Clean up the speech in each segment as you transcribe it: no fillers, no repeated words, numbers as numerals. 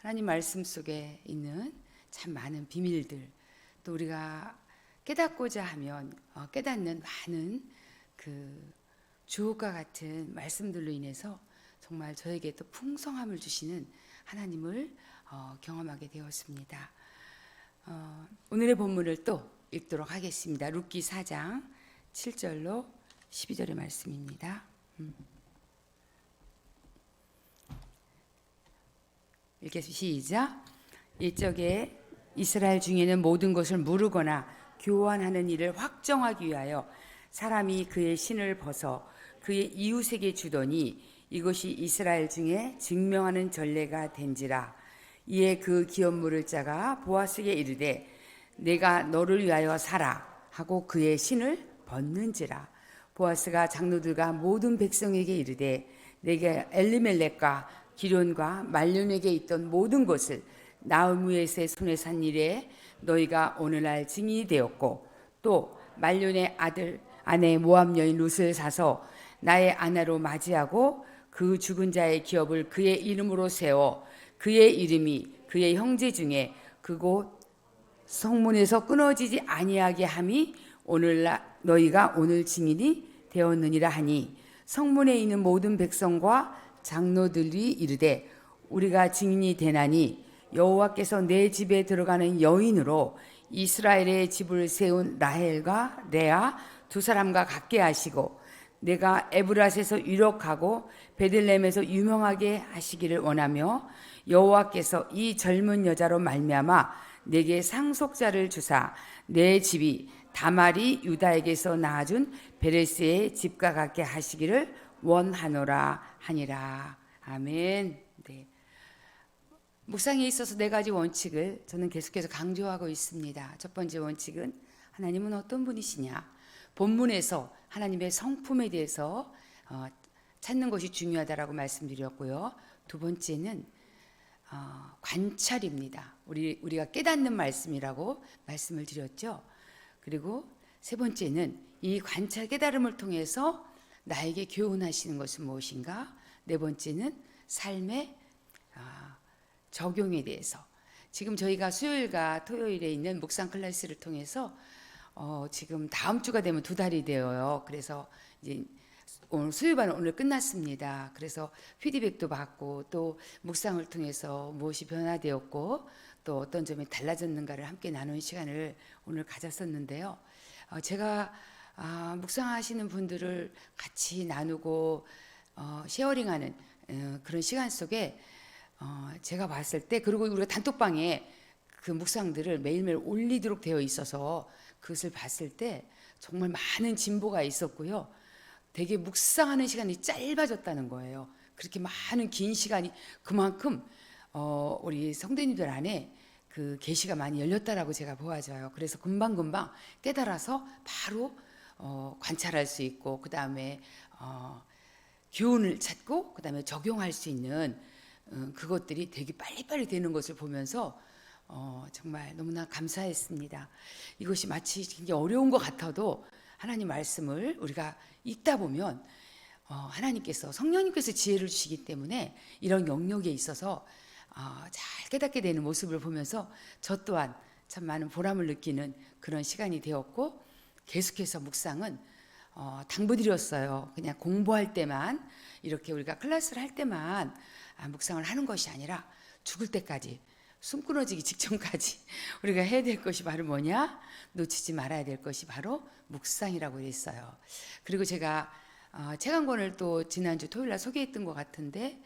하나님 말씀 속에 있는 참 많은 비밀들, 또 우리가 깨닫고자 하면 깨닫는 많은 그 주옥과 같은 말씀들로 인해서 정말 저에게 또 풍성함을 주시는 하나님을 경험하게 되었습니다. 오늘의 본문을 또 읽도록 하겠습니다. 룻기 4장 7절로 12절의 말씀입니다. 읽겠습니다. 시작. 일적에 이스라엘 중에는 모든 것을 무르거나 교환하는 일을 확정하기 위하여 사람이 그의 신을 벗어 그의 이웃에게 주더니 이것이 이스라엘 중에 증명하는 전례가 된지라. 이에 그 기업 물을 자가 보아스에게 이르되 내가 너를 위하여 사라 하고 그의 신을 벗는지라. 보아스가 장로들과 모든 백성에게 이르되 내가 엘리멜렉과 기련과 말론에게 있던 모든 것을 나우미에스의 손에 산 일에 너희가 오늘날 증인이 되었고, 또 말론의 아내 모압 여인 룻을 사서 나의 아내로 맞이하고 그 죽은 자의 기업을 그의 이름으로 세워 그의 이름이 그의 형제 중에 그곳 성문에서 끊어지지 아니하게 함이 오늘날 너희가 오늘 증인이 되었느니라 하니, 성문에 있는 모든 백성과 장로들이 이르되 우리가 증인이 되나니 여호와께서 내 집에 들어가는 여인으로 이스라엘의 집을 세운 라헬과 레아 두 사람과 같게 하시고 내가 에브랏에서 유력하고 베들레헴에서 유명하게 하시기를 원하며 여호와께서 이 젊은 여자로 말미암아 내게 상속자를 주사 내 집이 다말이 유다에게서 낳아준 베레스의 집과 같게 하시기를 원하노라 하니라. 아멘. 네. 묵상에 있어서 네 가지 원칙을 저는 계속해서 강조하고 있습니다. 첫 번째 원칙은 하나님은 어떤 분이시냐. 본문에서 하나님의 성품에 대해서 찾는 것이 중요하다라고 말씀드렸고요. 두 번째는 관찰입니다. 우리가 깨닫는 말씀이라고 말씀을 드렸죠. 그리고 세 번째는 이 관찰 깨달음을 통해서 나에게 교훈하시는 것은 무엇인가? 네 번째는 삶의 적용에 대해서. 지금 저희가 수요일과 토요일에 있는 묵상 클래스를 통해서 지금 다음 주가 되면 2달이 되어요. 그래서 이제 오늘 수요일반은 오늘 끝났습니다. 그래서 피드백도 받고 또 묵상을 통해서 무엇이 변화되었고 또 어떤 점이 달라졌는가를 함께 나누는 시간을 오늘 가졌었는데요. 제가 묵상하시는 분들을 같이 나누고 쉐어링하는 그런 시간 속에 제가 봤을 때, 그리고 우리가 단톡방에 그 묵상들을 매일매일 올리도록 되어 있어서 그것을 봤을 때 정말 많은 진보가 있었고요. 되게 묵상하는 시간이 짧아졌다는 거예요. 그렇게 많은 긴 시간이 그만큼 우리 성도님들 안에 그 계시가 많이 열렸다라고 제가 보아져요. 그래서 금방금방 깨달아서 바로 관찰할 수 있고, 그 다음에 교훈을 찾고, 그 다음에 적용할 수 있는 그것들이 되게 빨리빨리 되는 것을 보면서 정말 너무나 감사했습니다. 이것이 마치 굉장히 어려운 것 같아도 하나님 말씀을 우리가 읽다 보면 하나님께서, 성령님께서 지혜를 주시기 때문에 이런 영역에 있어서 잘 깨닫게 되는 모습을 보면서 저 또한 참 많은 보람을 느끼는 그런 시간이 되었고, 계속해서 묵상은 당부드렸어요. 그냥 공부할 때만, 이렇게 우리가 클래스를 할 때만 묵상을 하는 것이 아니라 죽을 때까지, 숨 끊어지기 직전까지 우리가 해야 될 것이 바로 뭐냐? 놓치지 말아야 될 것이 바로 묵상이라고 했어요. 그리고 제가 책 한 권을 또 지난주 토요일날 소개했던 것 같은데,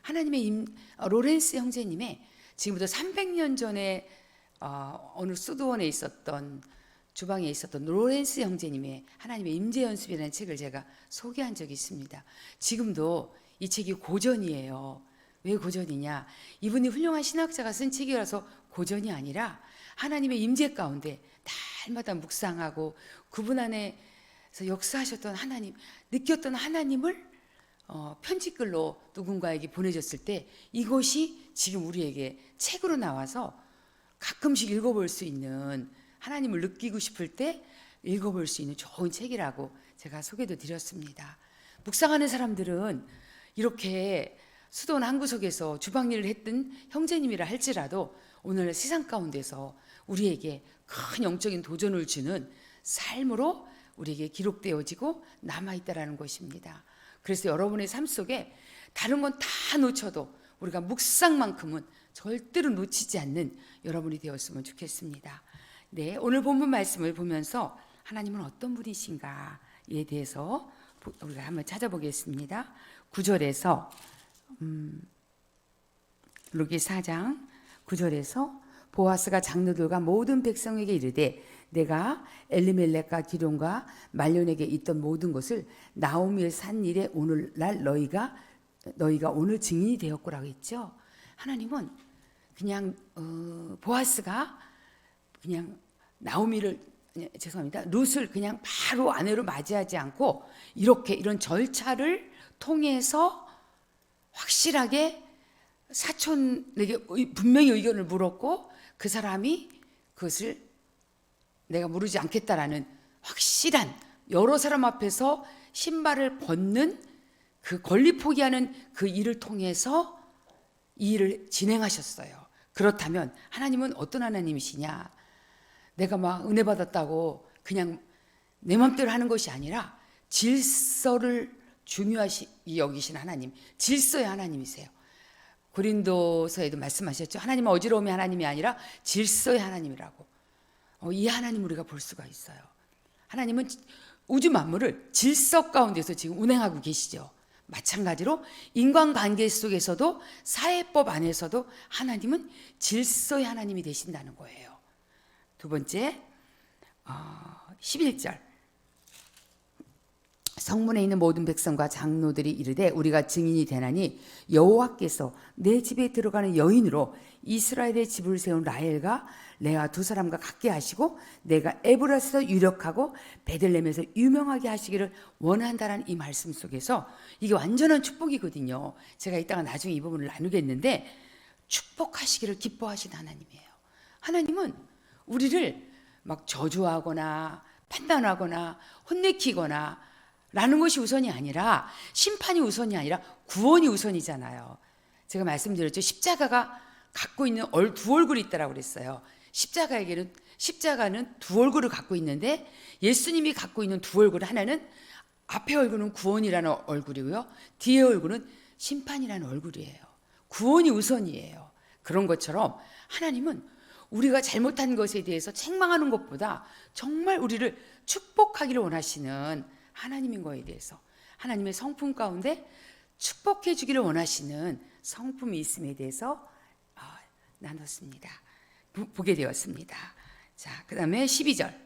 하나님의 로렌스 형제님의 지금부터 300년 전에 어느 수도원에 있었던, 주방에 있었던 로렌스 형제님의 하나님의 임재 연습이라는 책을 제가 소개한 적이 있습니다. 지금도 이 책이 고전이에요. 왜 고전이냐? 이분이 훌륭한 신학자가 쓴 책이라서 고전이 아니라 하나님의 임재 가운데 날마다 묵상하고 그분 안에서 역사하셨던 하나님, 느꼈던 하나님을 편지글로 누군가에게 보내줬을 때 이것이 지금 우리에게 책으로 나와서 가끔씩 읽어볼 수 있는, 하나님을 느끼고 싶을 때 읽어볼 수 있는 좋은 책이라고 제가 소개도 드렸습니다. 묵상하는 사람들은 이렇게 수도원 한 구석에서 주방 일을 했던 형제님이라 할지라도 오늘 세상 가운데서 우리에게 큰 영적인 도전을 주는 삶으로 우리에게 기록되어지고 남아있다라는 것입니다. 그래서 여러분의 삶 속에 다른 건 다 놓쳐도 우리가 묵상만큼은 절대로 놓치지 않는 여러분이 되었으면 좋겠습니다. 네, 오늘 본문 말씀을 보면서 하나님은 어떤 분이신가에 대해서 우리가 한번 찾아보겠습니다. 9절에서 루기 4장 9절에서 보아스가 장로들과 모든 백성에게 이르되 내가 엘리멜렉과 기론과 말론에게 있던 모든 것을 나오미의 산 일에 오늘날 너희가 오늘 증인이 되었구라고 했죠. 하나님은 그냥 보아스가 그냥 나오미를 죄송합니다. 룻을 그냥 바로 아내로 맞이하지 않고 이렇게 이런 절차를 통해서 확실하게 사촌에게 분명히 의견을 물었고 그 사람이 그것을 내가 물으지 않겠다라는 확실한 여러 사람 앞에서 신발을 벗는 그 권리 포기하는 그 일을 통해서 이 일을 진행하셨어요. 그렇다면 하나님은 어떤 하나님이시냐? 내가 막 은혜 받았다고 그냥 내 맘대로 하는 것이 아니라 질서를 중요하시 여기신 하나님, 질서의 하나님이세요. 고린도서에도 말씀하셨죠. 하나님은 어지러움의 하나님이 아니라 질서의 하나님이라고. 이 하나님 우리가 볼 수가 있어요. 하나님은 우주 만물을 질서 가운데서 지금 운행하고 계시죠. 마찬가지로 인간관계 속에서도 사회법 안에서도 하나님은 질서의 하나님이 되신다는 거예요. 두 번째 11절 성문에 있는 모든 백성과 장로들이 이르되 우리가 증인이 되나니 여호와께서 내 집에 들어가는 여인으로 이스라엘의 집을 세운 라헬과 레아 두 사람과 같게 하시고 내가 에브라스에서 유력하고 베들레헴에서 유명하게 하시기를 원한다는 이 말씀 속에서 이게 완전한 축복이거든요. 제가 이따가 나중에 이 부분을 나누겠는데 축복하시기를 기뻐하신 하나님이에요. 하나님은 우리를 막 저주하거나 판단하거나 혼내키거나 라는 것이 우선이 아니라 심판이 우선이 아니라 구원이 우선이잖아요. 제가 말씀드렸죠. 십자가가 갖고 있는 두 얼굴이 있다라고 그랬어요. 십자가는 두 얼굴을 갖고 있는데 예수님이 갖고 있는 두 얼굴 하나는 앞에 얼굴은 구원이라는 얼굴이고요. 뒤에 얼굴은 심판이라는 얼굴이에요. 구원이 우선이에요. 그런 것처럼 하나님은 우리가 잘못한 것에 대해서 책망하는 것보다 정말 우리를 축복하기를 원하시는 하나님인 거에 대해서 하나님의 성품 가운데 축복해 주기를 원하시는 성품이 있음에 대해서 나눴습니다. 보게 되었습니다. 자, 그 다음에 12절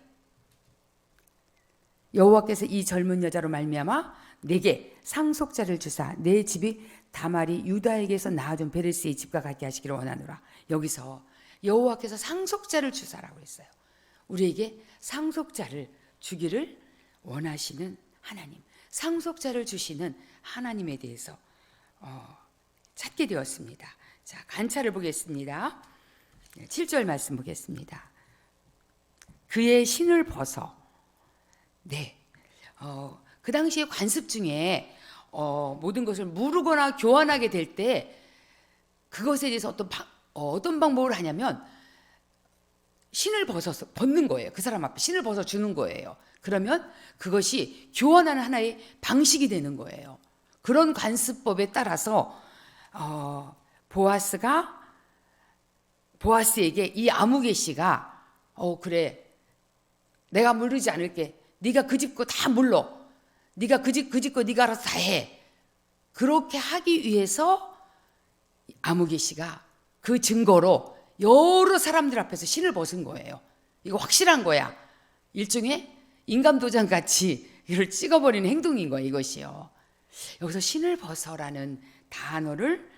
여호와께서 이 젊은 여자로 말미암아 내게 상속자를 주사 내 집이 다말이 유다에게서 낳아준 베레스의 집과 같게 하시기를 원하노라. 여기서 여호와께서 상속자를 주사라고 했어요. 우리에게 상속자를 주기를 원하시는 하나님, 상속자를 주시는 하나님에 대해서 찾게 되었습니다. 자, 관찰을 보겠습니다. 7절 말씀 보겠습니다. 그의 신을 벗어. 네, 그 당시에 관습 중에 모든 것을 무르거나 교환하게 될 때 그것에 대해서 어떤 방법을 하냐면 신을 벗어서 벗는 거예요. 그 사람 앞에 신을 벗어 주는 거예요. 그러면 그것이 교환하는 하나의 방식이 되는 거예요. 그런 관습법에 따라서 보아스에게 이 아무개 씨가 그래 내가 물르지 않을게. 네가 그 집 거 다 물러. 네가 그 집 거 네가 알아서 다 해. 그렇게 하기 위해서 아무개 씨가 그 증거로 여러 사람들 앞에서 신을 벗은 거예요. 이거 확실한 거야. 일종의 인감도장 같이 이걸 찍어버리는 행동인 거예요. 이것이요. 여기서 신을 벗어라는 단어를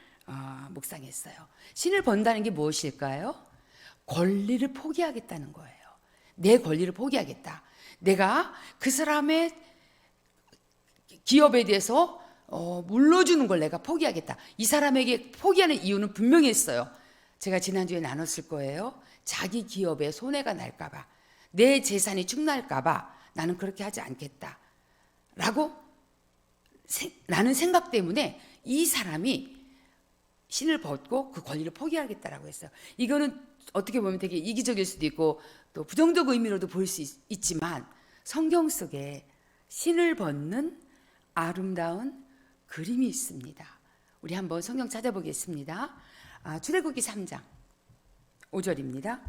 묵상했어요. 신을 번다는 게 무엇일까요? 권리를 포기하겠다는 거예요. 내 권리를 포기하겠다. 내가 그 사람의 기업에 대해서 물러주는 걸 내가 포기하겠다. 이 사람에게 포기하는 이유는 분명히 있어요. 제가 지난주에 나눴을 거예요. 자기 기업에 손해가 날까 봐, 내 재산이 축날까 봐 나는 그렇게 하지 않겠다 라고 라는 생각 때문에 이 사람이 신을 벗고 그 권리를 포기하겠다라고 했어요. 이거는 어떻게 보면 되게 이기적일 수도 있고 또 부정적 의미로도 볼 수 있지만 성경 속에 신을 벗는 아름다운 그림이 있습니다. 우리 한번 성경 찾아보겠습니다. 출애굽기 3장 5절입니다.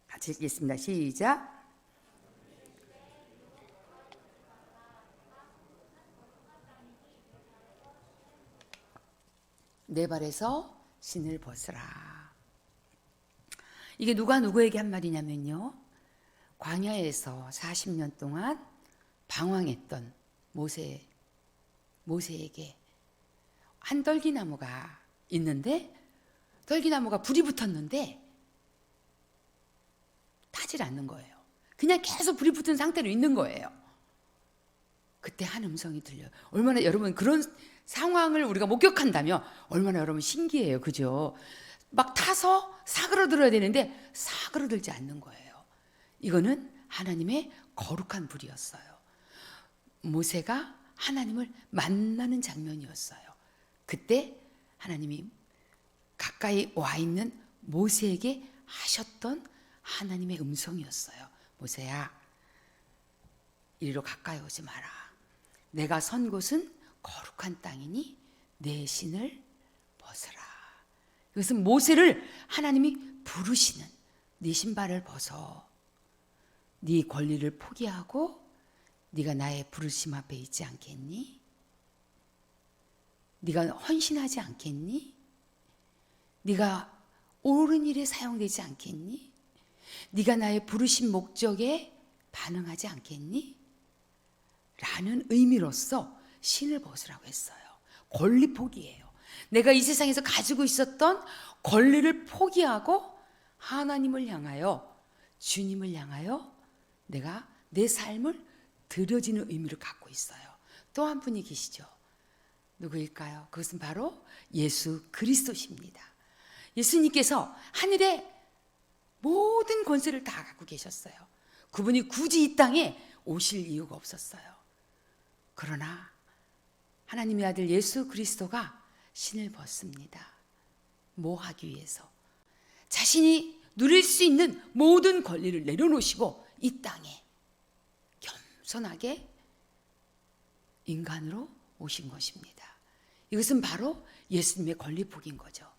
같이 읽겠습니다. 시작. 내 발에서 신을 벗으라. 이게 누가 누구에게 한 말이냐면요, 광야에서 40년 동안 방황했던 모세에게 한 떨기나무가 있는데, 떨기나무가 불이 붙었는데 타질 않는 거예요. 그냥 계속 불이 붙은 상태로 있는 거예요. 그때 한 음성이 들려요. 얼마나 여러분 그런 상황을 우리가 목격한다면 얼마나 여러분 신기해요. 그죠? 막 타서 사그러들어야 되는데 사그러들지 않는 거예요. 이거는 하나님의 거룩한 불이었어요. 모세가 하나님을 만나는 장면이었어요. 그때 하나님이 가까이 와 있는 모세에게 하셨던 하나님의 음성이었어요. 모세야, 이리로 가까이 오지 마라. 내가 선 곳은 거룩한 땅이니 내 신을 벗으라. 이것은 모세를 하나님이 부르시는, 네 신발을 벗어. 네 권리를 포기하고 네가 나의 부르심 앞에 있지 않겠니? 네가 헌신하지 않겠니? 네가 옳은 일에 사용되지 않겠니? 네가 나의 부르심 목적에 반응하지 않겠니? 라는 의미로서 신을 벗으라고 했어요. 권리 포기예요. 내가 이 세상에서 가지고 있었던 권리를 포기하고 하나님을 향하여, 주님을 향하여 내가 내 삶을 드려지는 의미를 갖고 있어요. 또 한 분이 계시죠. 누구일까요? 그것은 바로 예수 그리스도십니다. 예수님께서 하늘의 모든 권세를 다 갖고 계셨어요. 그분이 굳이 이 땅에 오실 이유가 없었어요. 그러나 하나님의 아들 예수 그리스도가 신을 벗습니다. 뭐 하기 위해서? 자신이 누릴 수 있는 모든 권리를 내려놓으시고 이 땅에 겸손하게 인간으로 오신 것입니다. 이것은 바로 예수님의 권리 포기인 거죠.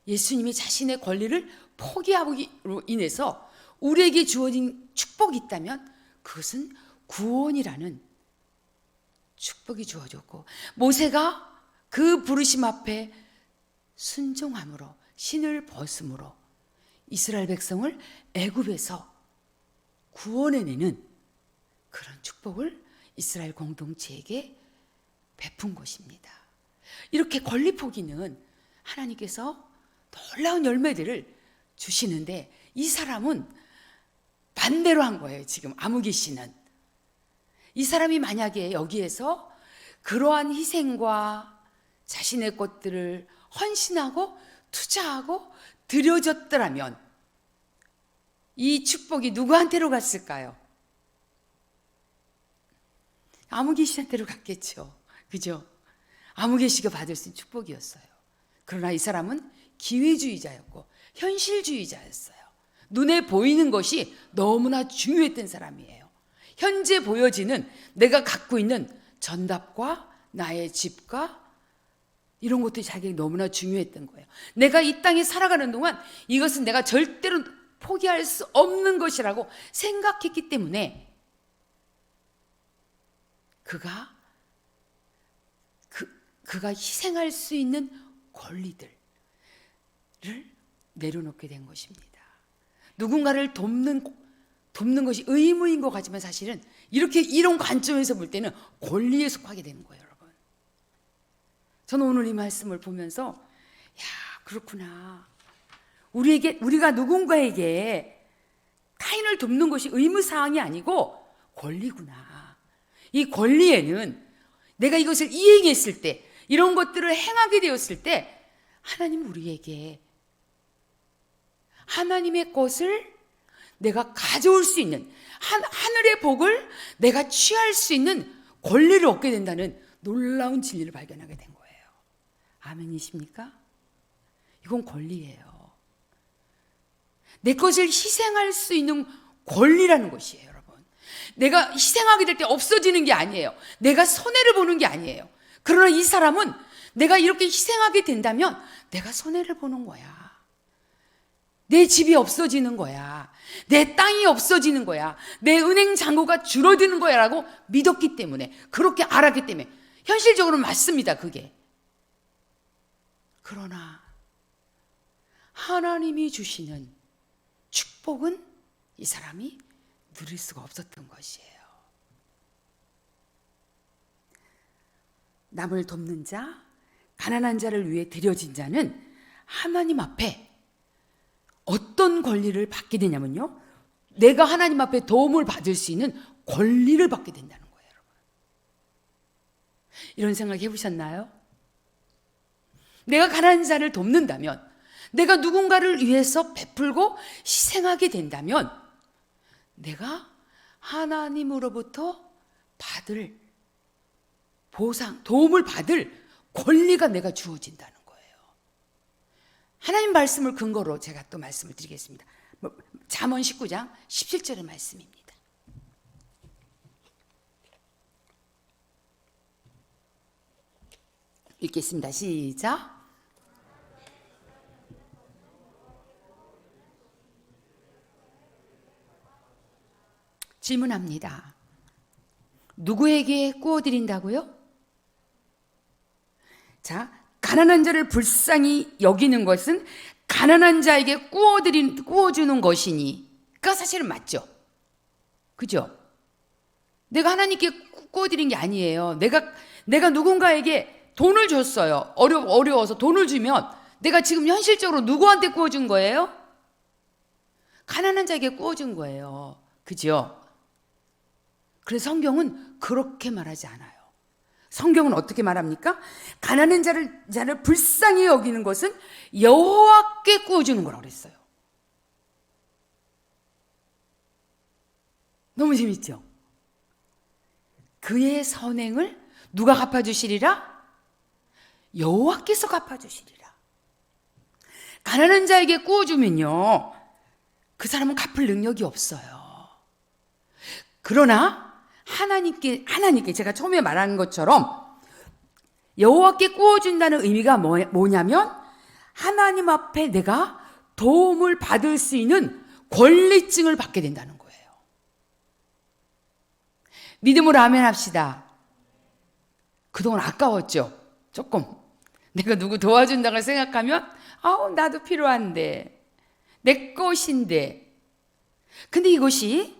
예수님이 자신의 권리를 포기함으로 인해서 우리에게 주어진 축복이 있다면 그것은 구원이라는 축복이 주어졌고, 모세가 그 부르심 앞에 순종함으로, 신을 벗음으로 이스라엘 백성을 애굽에서 구원해내는 그런 축복을 이스라엘 공동체에게 베푼 것입니다. 이렇게 권리 포기는 하나님께서 놀라운 열매들을 주시는데, 이 사람은 반대로 한 거예요. 지금 아무개 씨는 이 사람이 만약에 여기에서 그러한 희생과 자신의 것들을 헌신하고 투자하고 드려졌더라면 이 축복이 누구한테로 갔을까요? 아무개 씨한테로 갔겠죠. 그죠? 아무개 씨가 받을 수 있는 축복이었어요. 그러나 이 사람은 기회주의자였고 현실주의자였어요. 눈에 보이는 것이 너무나 중요했던 사람이에요. 현재 보여지는 내가 갖고 있는 전답과 나의 집과 이런 것들이 자기에게 너무나 중요했던 거예요. 내가 이 땅에 살아가는 동안 이것은 내가 절대로 포기할 수 없는 것이라고 생각했기 때문에 그가 희생할 수 있는 권리들을 내려놓게 된 것입니다. 누군가를 돕는 것이 의무인 것 같지만 사실은 이런 관점에서 볼 때는 권리에 속하게 되는 거예요, 여러분. 저는 오늘 이 말씀을 보면서 야, 그렇구나. 우리가 누군가에게 타인을 돕는 것이 의무사항이 아니고 권리구나. 이 권리에는 내가 이것을 이행했을 때, 이런 것들을 행하게 되었을 때 하나님 우리에게 하나님의 것을 내가 가져올 수 있는 하늘의 복을 내가 취할 수 있는 권리를 얻게 된다는 놀라운 진리를 발견하게 된 거예요. 아멘이십니까? 이건 권리예요. 내 것을 희생할 수 있는 권리라는 것이에요, 여러분. 내가 희생하게 될 때 없어지는 게 아니에요. 내가 손해를 보는 게 아니에요. 그러나 이 사람은 내가 이렇게 희생하게 된다면 내가 손해를 보는 거야. 내 집이 없어지는 거야. 내 땅이 없어지는 거야. 내 은행 잔고가 줄어드는 거야 라고 믿었기 때문에, 그렇게 알았기 때문에. 현실적으로 맞습니다, 그게. 그러나 하나님이 주시는 축복은 이 사람이 누릴 수가 없었던 것이에요. 남을 돕는 자, 가난한 자를 위해 드려진 자는 하나님 앞에 어떤 권리를 받게 되냐면요, 내가 하나님 앞에 도움을 받을 수 있는 권리를 받게 된다는 거예요, 여러분. 이런 생각 해보셨나요? 내가 가난한 자를 돕는다면, 내가 누군가를 위해서 베풀고 희생하게 된다면 내가 하나님으로부터 받을 보상, 도움을 받을 권리가 내가 주어진다는 거예요. 하나님 말씀을 근거로 제가 또 말씀을 드리겠습니다. 잠언 19장 17절의 말씀입니다. 읽겠습니다. 시작. 질문합니다. 누구에게 구워드린다고요? 자, 가난한 자를 불쌍히 여기는 것은 가난한 자에게 구워주는 것이니까 사실은 맞죠. 그죠? 내가 하나님께 구워드린 게 아니에요. 내가 누군가에게 돈을 줬어요. 어려워서 돈을 주면 내가 지금 현실적으로 누구한테 구워준 거예요? 가난한 자에게 구워준 거예요. 그죠? 그래서 성경은 그렇게 말하지 않아요. 성경은 어떻게 말합니까? 가난한 자를 불쌍히 여기는 것은 여호와께 구워주는 거라고 그랬어요. 너무 재밌죠? 그의 선행을 누가 갚아주시리라? 여호와께서 갚아주시리라. 가난한 자에게 구워주면요, 그 사람은 갚을 능력이 없어요. 그러나 하나님께 제가 처음에 말한 것처럼 여호와께 구워준다는 의미가 뭐냐면 하나님 앞에 내가 도움을 받을 수 있는 권리증을 받게 된다는 거예요. 믿음으로 아멘 합시다. 그동안 아까웠죠? 조금. 내가 누구 도와준다고 생각하면 나도 필요한데, 내 것인데. 근데 이것이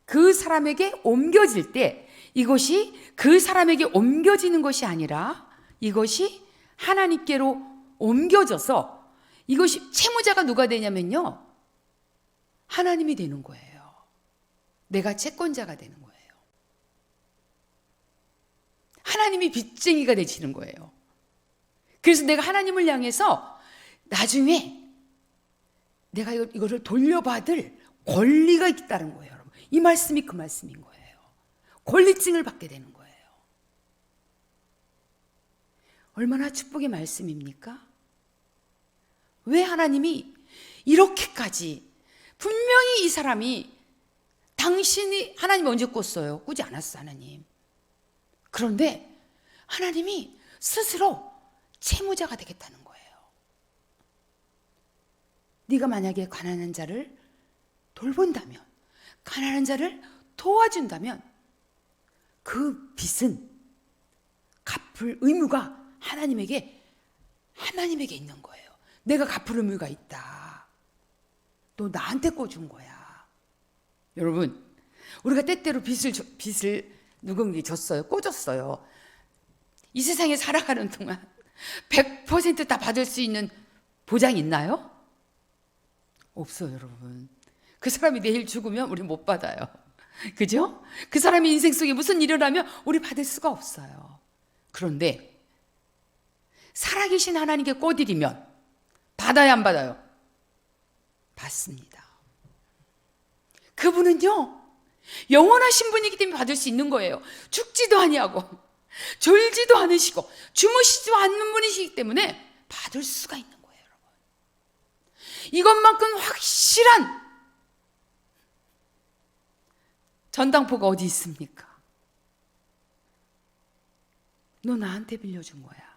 그 사람에게 옮겨질 때, 이것이 그 사람에게 옮겨지는 것이 아니라 이것이 하나님께로 옮겨져서, 이것이 채무자가 누가 되냐면요, 하나님이 되는 거예요. 내가 채권자가 되는 거예요. 하나님이 빚쟁이가 되시는 거예요. 그래서 내가 하나님을 향해서 나중에 내가 이거를 돌려받을 권리가 있다는 거예요. 이 말씀이 그 말씀인 거예요. 권리증을 받게 되는 거예요. 얼마나 축복의 말씀입니까? 왜 하나님이 이렇게까지, 분명히 이 사람이, 당신이 하나님 언제 꿨어요? 꾸지 않았어, 하나님. 그런데 하나님이 스스로 채무자가 되겠다는 거예요. 네가 만약에 가난한 자를 돌본다면, 가난한 자를 도와준다면 그 빚은 갚을 의무가 하나님에게 있는 거예요. 내가 갚을 의무가 있다. 너 나한테 꿔준 거야. 여러분, 우리가 때때로 빚을 누군가에게 줬어요. 꿔줬어요. 이 세상에 살아가는 동안 100% 다 받을 수 있는 보장이 있나요? 없어요, 여러분. 그 사람이 내일 죽으면 우리 못 받아요. 그죠? 그 사람의 인생 속에 무슨 일을 하면 우리 받을 수가 없어요. 그런데 살아계신 하나님께 꿔드리면 받아야 안 받아요? 받습니다. 그분은요, 영원하신 분이기 때문에 받을 수 있는 거예요. 죽지도 아니하고 졸지도 않으시고 주무시지도 않는 분이시기 때문에 받을 수가 있는 거예요, 여러분. 이것만큼 확실한 전당포가 어디 있습니까? 너 나한테 빌려준 거야.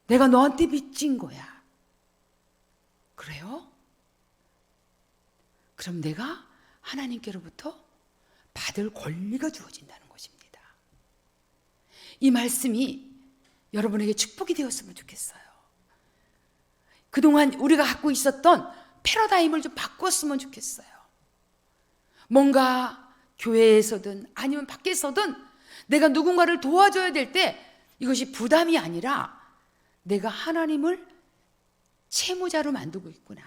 내가 너한테 빚진 거야. 그래요? 그럼 내가 하나님께로부터 받을 권리가 주어진다는 것입니다. 이 말씀이 여러분에게 축복이 되었으면 좋겠어요. 그동안 우리가 갖고 있었던 패러다임을 좀 바꿨으면 좋겠어요. 뭔가 교회에서든 아니면 밖에서든 내가 누군가를 도와줘야 될 때 이것이 부담이 아니라 내가 하나님을 채무자로 만들고 있구나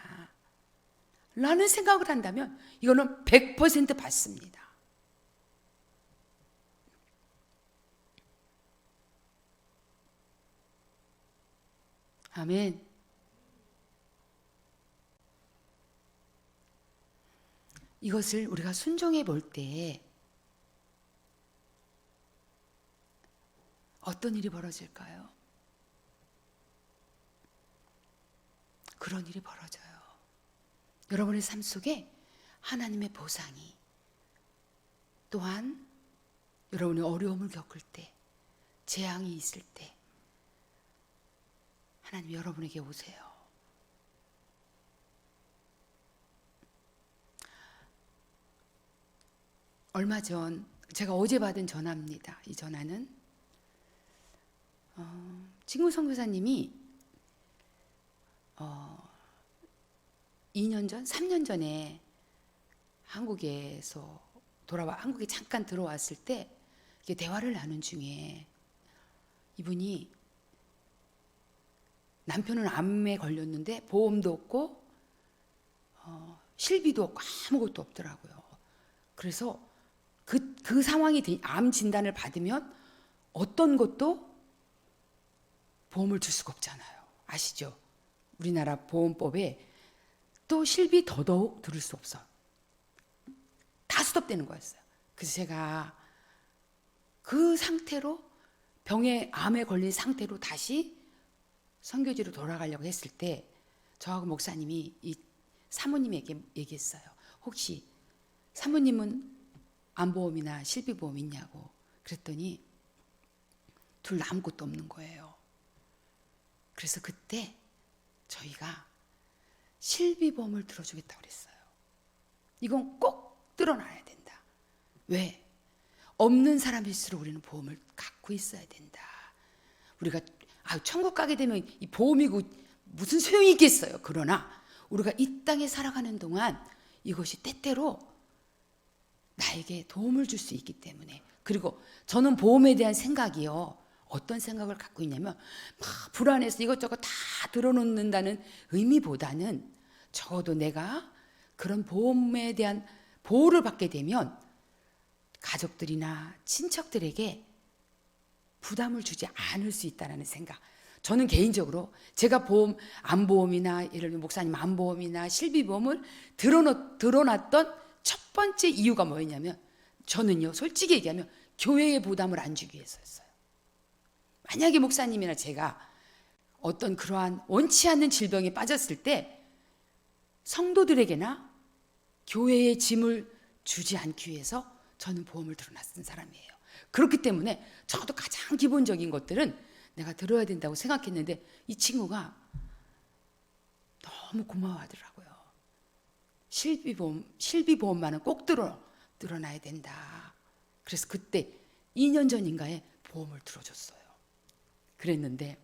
라는 생각을 한다면 이거는 100% 받습니다. 아멘. 이것을 우리가 순종해 볼 때 어떤 일이 벌어질까요? 그런 일이 벌어져요. 여러분의 삶 속에 하나님의 보상이, 또한 여러분이 어려움을 겪을 때, 재앙이 있을 때 하나님 여러분에게 오세요. 얼마 전 제가 어제 받은 전화입니다. 이 전화는 친구 선교사님이 2년 전, 3년 전에 한국에서 한국에 잠깐 들어왔을 때 이렇게 대화를 나눈 중에 이분이 남편은 암에 걸렸는데 보험도 없고 실비도 없고 아무것도 없더라고요. 그래서 그 상황이 암 진단을 받으면 어떤 것도 보험을 줄 수가 없잖아요. 아시죠? 우리나라 보험법에 또 실비 더더욱 들을 수 없어. 다 스톱되는 거였어요. 그래서 제가 그 상태로 암에 걸린 상태로 다시 선교지로 돌아가려고 했을 때 저하고 목사님이 이 사모님에게 얘기했어요. 혹시 사모님은 암보험이나 실비보험 있냐고. 그랬더니 둘 다 아무것도 없는 거예요. 그래서 그때 저희가 실비보험을 들어주겠다고 그랬어요. 이건 꼭 들어놔야 된다. 왜? 없는 사람일수록 우리는 보험을 갖고 있어야 된다. 우리가 천국 가게 되면 이 보험이고 무슨 소용이 있겠어요. 그러나 우리가 이 땅에 살아가는 동안 이것이 때때로 나에게 도움을 줄 수 있기 때문에. 그리고 저는 보험에 대한 생각이요, 어떤 생각을 갖고 있냐면 막 불안해서 이것저것 다 들어놓는다는 의미보다는 적어도 내가 그런 보험에 대한 보호를 받게 되면 가족들이나 친척들에게 부담을 주지 않을 수 있다는 생각. 저는 개인적으로 제가 암보험이나 예를 들면 목사님 암보험이나 실비보험을 들어놨던 첫 번째 이유가 뭐였냐면, 저는요 솔직히 얘기하면 교회에 부담을 안 주기 위해서였어요. 만약에 목사님이나 제가 어떤 그러한 원치 않는 질병에 빠졌을 때 성도들에게나 교회에 짐을 주지 않기 위해서 저는 보험을 들어놨던 사람이에요. 그렇기 때문에 저도 가장 기본적인 것들은 내가 들어야 된다고 생각했는데 이 친구가 너무 고마워하더라고요. 실비보험만은 꼭 들어놔야 된다. 그래서 그때 2년 전인가에 보험을 들어줬어요. 그랬는데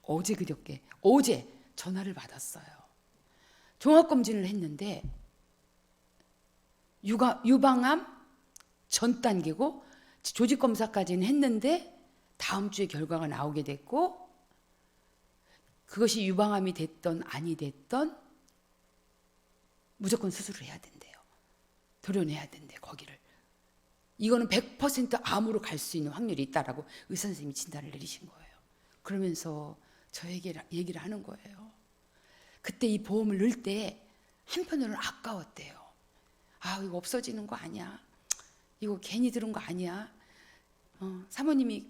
어제 전화를 받았어요. 종합검진을 했는데 유방암 전 단계고 조직검사까지는 했는데 다음 주에 결과가 나오게 됐고, 그것이 유방암이 됐던 아니 됐던 무조건 수술을 해야 된대요. 도려내야 된대, 거기를. 이거는 100% 암으로 갈 수 있는 확률이 있다라고 의사 선생님이 진단을 내리신 거예요. 그러면서 저에게 얘기를 하는 거예요. 그때 이 보험을 넣을 때 한편으로는 아까웠대요. 아, 이거 없어지는 거 아니야. 이거 괜히 들은 거 아니야. 사모님이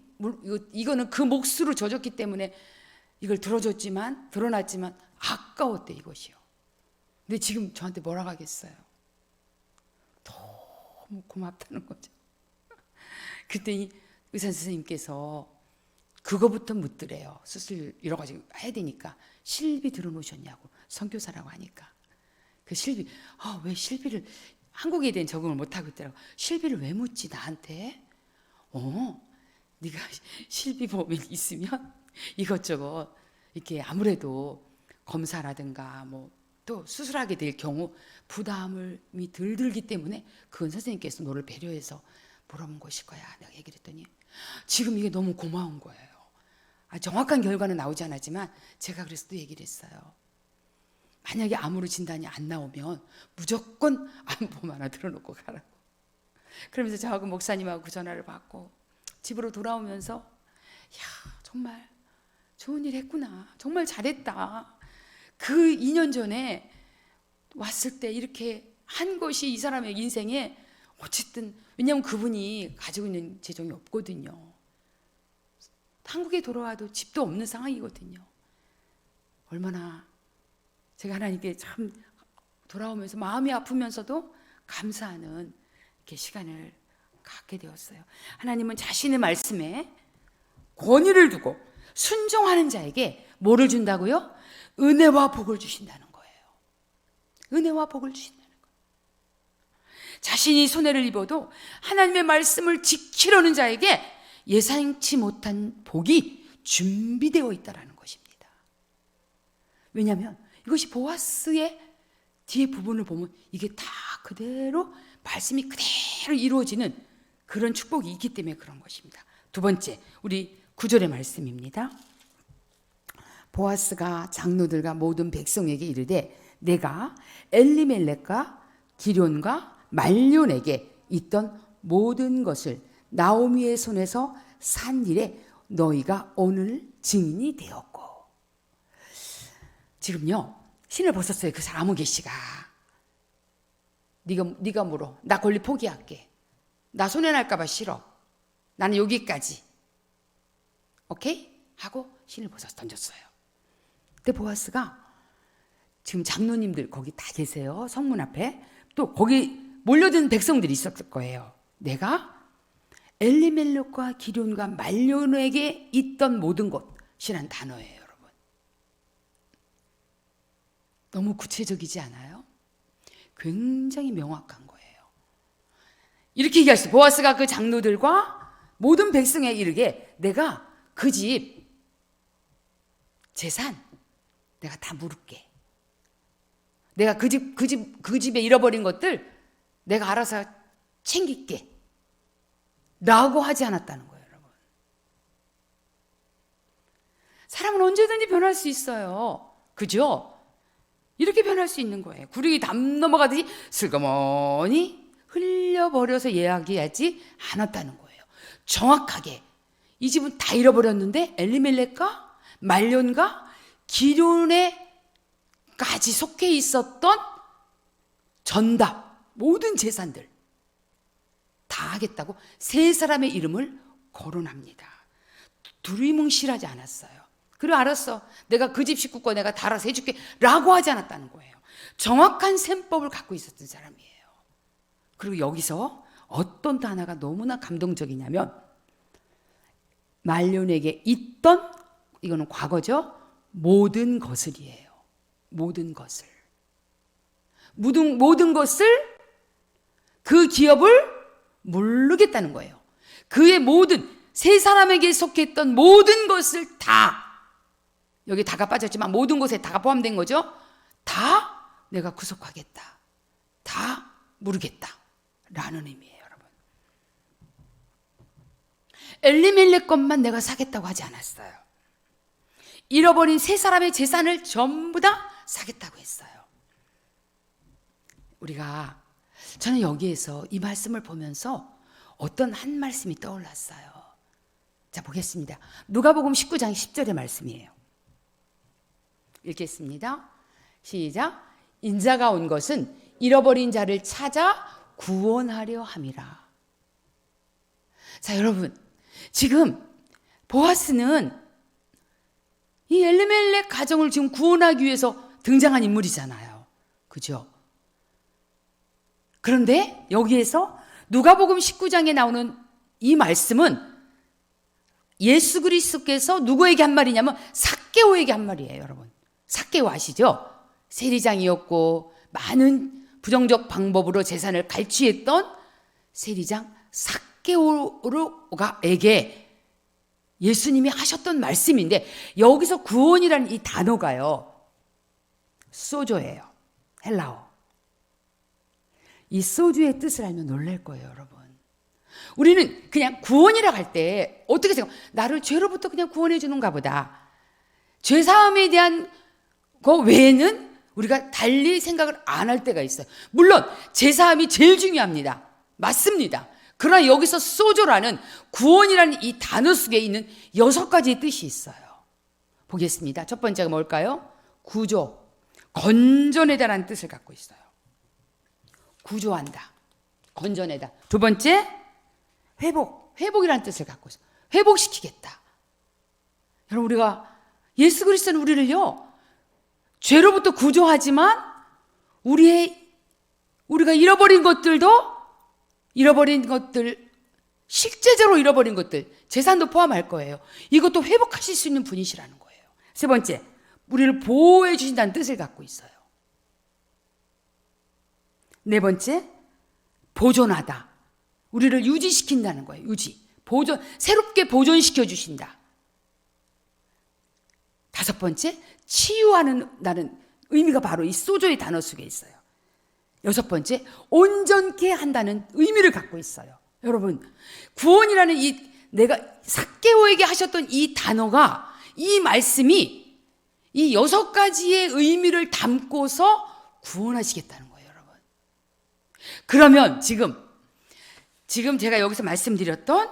이거는 그 몫으로 져줬기 때문에 이걸 드러났지만 아까웠대, 이것이요. 근데 지금 저한테 뭐라고 하겠어요? 너무 고맙다는 거죠. 그랬더니 의사 선생님께서 그거부터 묻더래요. 수술 여러 가지 해야 되니까 실비 들어놓으셨냐고, 선교사라고 하니까. 그 실비, 왜 실비를, 한국에 대한 적응을 못하고 있더라고. 실비를 왜 묻지 나한테? 네가 실비 보험이 있으면 이것저것 이렇게 아무래도 검사라든가 뭐 또 수술하게 될 경우 부담이 덜 들기 때문에 그건 선생님께서 너를 배려해서 물어본 것일 거야. 내가 얘기를 했더니 지금 이게 너무 고마운 거예요. 정확한 결과는 나오지 않았지만 제가 그래서 또 얘기를 했어요. 만약에 암으로 진단이 안 나오면 무조건 암보험 하나 들어놓고 가라고. 그러면서 저하고 목사님하고 그 전화를 받고 집으로 돌아오면서 정말 좋은 일 했구나. 정말 잘했다. 그 2년 전에 왔을 때 이렇게 한 것이 이 사람의 인생에 어쨌든, 왜냐하면 그분이 가지고 있는 재정이 없거든요. 한국에 돌아와도 집도 없는 상황이거든요. 얼마나 제가 하나님께 참 돌아오면서 마음이 아프면서도 감사하는 이렇게 시간을 갖게 되었어요. 하나님은 자신의 말씀에 권위를 두고 순종하는 자에게 뭐를 준다고요? 은혜와 복을 주신다는 거예요. 은혜와 복을 주신다는 거예요. 자신이 손해를 입어도 하나님의 말씀을 지키려는 자에게 예상치 못한 복이 준비되어 있다는 것입니다. 왜냐하면 이것이 보아스의 뒤에 부분을 보면 이게 다 그대로 말씀이 그대로 이루어지는 그런 축복이 있기 때문에 그런 것입니다. 두 번째, 우리 9절의 말씀입니다. 보아스가 장로들과 모든 백성에게 이르되 내가 엘리멜렉과 기럨과 말론에게 있던 모든 것을 나오미의 손에서 산 일에 너희가 오늘 증인이 되었고. 지금요, 신을 벗었어요. 그 사람 아무개씨가. 네가 물어. 나 권리 포기할게. 나 손해날까 봐 싫어. 나는 여기까지. 오케이? 하고 신을 벗어서 던졌어요. 근데 보아스가 지금 장로님들 거기 다 계세요. 성문 앞에. 또 거기 몰려든 백성들이 있었을 거예요. 내가 엘리멜렉과 기럨과 말론에게 있던 모든 것이란 단어예요, 여러분. 너무 구체적이지 않아요? 굉장히 명확한 거예요. 이렇게 얘기했어요. 보아스가 그 장로들과 모든 백성에 이르게 내가 그 집 재산 내가 다 물을게. 내가 그 집에 잃어버린 것들 내가 알아서 챙길게. 라고 하지 않았다는 거예요, 여러분. 사람은 언제든지 변할 수 있어요. 그죠? 이렇게 변할 수 있는 거예요. 구름이 담 넘어가듯이 슬그머니 흘려버려서 이야기하지 않았다는 거예요. 정확하게 이 집은 다 잃어버렸는데 엘리멜렉과 말론과 기럨에까지 속해 있었던 전답, 모든 재산들 다 하겠다고 세 사람의 이름을 거론합니다. 두리뭉실하지 않았어요. 그래, 알았어. 내가 그 집 식구 거 내가 다 알아서 해줄게 라고 하지 않았다는 거예요. 정확한 셈법을 갖고 있었던 사람이에요. 그리고 여기서 어떤 단어가 너무나 감동적이냐면 말론에게 있던, 이거는 과거죠, 모든 것을이에요. 모든 것을. 모든 것을, 그 기업을 물르겠다는 거예요. 그의 모든, 세 사람에게 속했던 모든 것을 다, 여기 다가 빠졌지만 모든 것에 다가 포함된 거죠. 다 내가 구속하겠다. 다 물르겠다. 라는 의미예요, 여러분. 엘리멜렉 것만 내가 사겠다고 하지 않았어요. 잃어버린 세 사람의 재산을 전부 다 사겠다고 했어요. 저는 여기에서 이 말씀을 보면서 어떤 한 말씀이 떠올랐어요. 자, 보겠습니다. 누가복음 19장 10절의 말씀이에요. 읽겠습니다. 시작. 인자가 온 것은 잃어버린 자를 찾아 구원하려 함이라. 자, 여러분, 지금 보아스는 이 엘리멜렉 가정을 지금 구원하기 위해서 등장한 인물이잖아요. 그죠? 그런데 여기에서 누가복음 19장에 나오는 이 말씀은 예수 그리스도께서 누구에게 한 말이냐면 삭개오에게 한 말이에요, 여러분. 삭개오 아시죠? 세리장이었고 많은 부정적 방법으로 재산을 갈취했던 세리장 삭개오에게 예수님이 하셨던 말씀인데, 여기서 구원이라는 이 단어가요, 소조예요. 헬라어. 이 소주의 뜻을 알면 놀랄 거예요, 여러분. 우리는 그냥 구원이라고 할 때 어떻게 생각해요? 나를 죄로부터 그냥 구원해 주는가 보다. 죄사함에 대한 거 외에는 우리가 달리 생각을 안 할 때가 있어요. 물론 죄사함이 제일 중요합니다. 맞습니다. 그러나 여기서 소조라는 구원이라는 이 단어 속에 있는 6가지의 뜻이 있어요. 보겠습니다. 첫 번째가 뭘까요? 구조, 건져내다라는 뜻을 갖고 있어요. 구조한다, 건져내다. 두 번째, 회복이라는 뜻을 갖고 있어요. 회복시키겠다. 여러분, 우리가 예수 그리스도는 우리를요, 죄로부터 구조하지만 우리가 잃어버린 것들, 실제적으로 잃어버린 것들, 재산도 포함할 거예요. 이것도 회복하실 수 있는 분이시라는 거예요. 세 번째, 우리를 보호해 주신다는 뜻을 갖고 있어요. 네 번째, 보존하다. 우리를 유지시킨다는 거예요. 새롭게 보존시켜 주신다. 다섯 번째, 치유하는 의미가 바로 이 소조의 단어 속에 있어요. 여섯 번째, 온전케 한다는 의미를 갖고 있어요. 여러분, 구원이라는 내가 삭개오에게 하셨던 이 단어가, 이 말씀이 이 6가지의 의미를 담고서 구원하시겠다는 거예요, 여러분. 그러면 지금 제가 여기서 말씀드렸던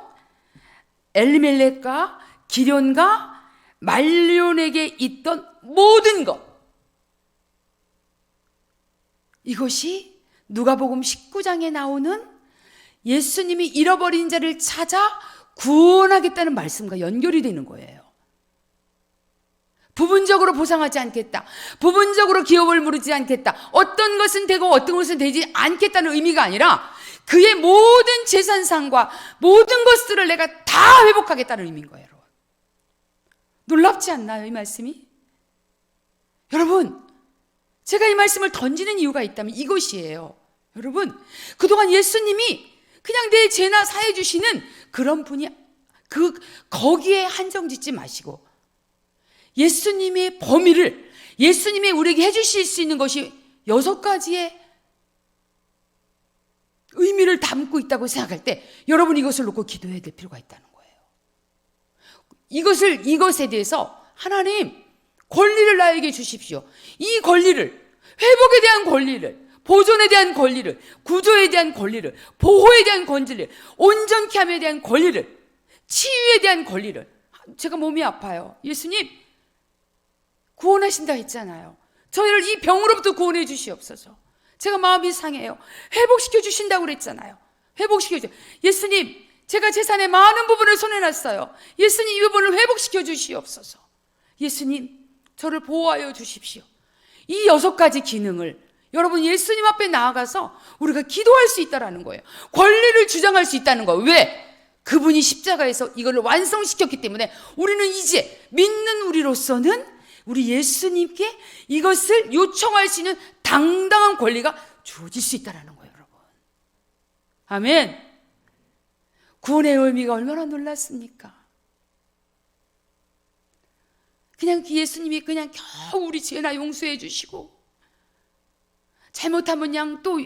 엘리멜렉과 기련과 말론에게 있던 모든 것, 이것이 누가복음 19장에 나오는 예수님이 잃어버린 자를 찾아 구원하겠다는 말씀과 연결이 되는 거예요. 부분적으로 보상하지 않겠다, 부분적으로 기업을 물지 않겠다, 어떤 것은 되고 어떤 것은 되지 않겠다는 의미가 아니라 그의 모든 재산상과 모든 것들을 내가 다 회복하겠다는 의미인 거예요. 여러분, 놀랍지 않나요, 이 말씀이? 여러분, 제가 이 말씀을 던지는 이유가 있다면 이것이에요. 여러분, 그동안 예수님이 그냥 내 죄나 사해 주시는 그런 분이 거기에 한정 짓지 마시고, 예수님의 범위를, 예수님이 우리에게 해주실 수 있는 것이 6가지의 의미를 담고 있다고 생각할 때, 여러분 이것을 놓고 기도해야 될 필요가 있다는 거예요. 이것에 대해서 하나님, 권리를 나에게 주십시오. 이 권리를, 회복에 대한 권리를, 보존에 대한 권리를, 구조에 대한 권리를, 보호에 대한 권리를, 온전케 함에 대한 권리를, 치유에 대한 권리를. 제가 몸이 아파요. 예수님, 구원하신다 했잖아요. 저희를 이 병으로부터 구원해 주시옵소서. 제가 마음이 상해요. 회복시켜 주신다고 그랬잖아요. 회복시켜 주세요. 예수님, 제가 재산의 많은 부분을 손해놨어요. 예수님, 이 부분을 회복시켜 주시옵소서. 예수님, 저를 보호하여 주십시오. 이 6가지 기능을 여러분 예수님 앞에 나아가서 우리가 기도할 수 있다는 거예요. 권리를 주장할 수 있다는 거예요. 왜? 그분이 십자가에서 이걸 완성시켰기 때문에 우리는 이제 믿는 우리로서는 우리 예수님께 이것을 요청할 수 있는 당당한 권리가 주어질 수 있다는 거예요, 여러분. 아멘. 구원의 의미가 얼마나 놀랐습니까? 그냥 예수님이 그냥 겨우 우리 죄나 용서해 주시고, 잘못하면 그냥 또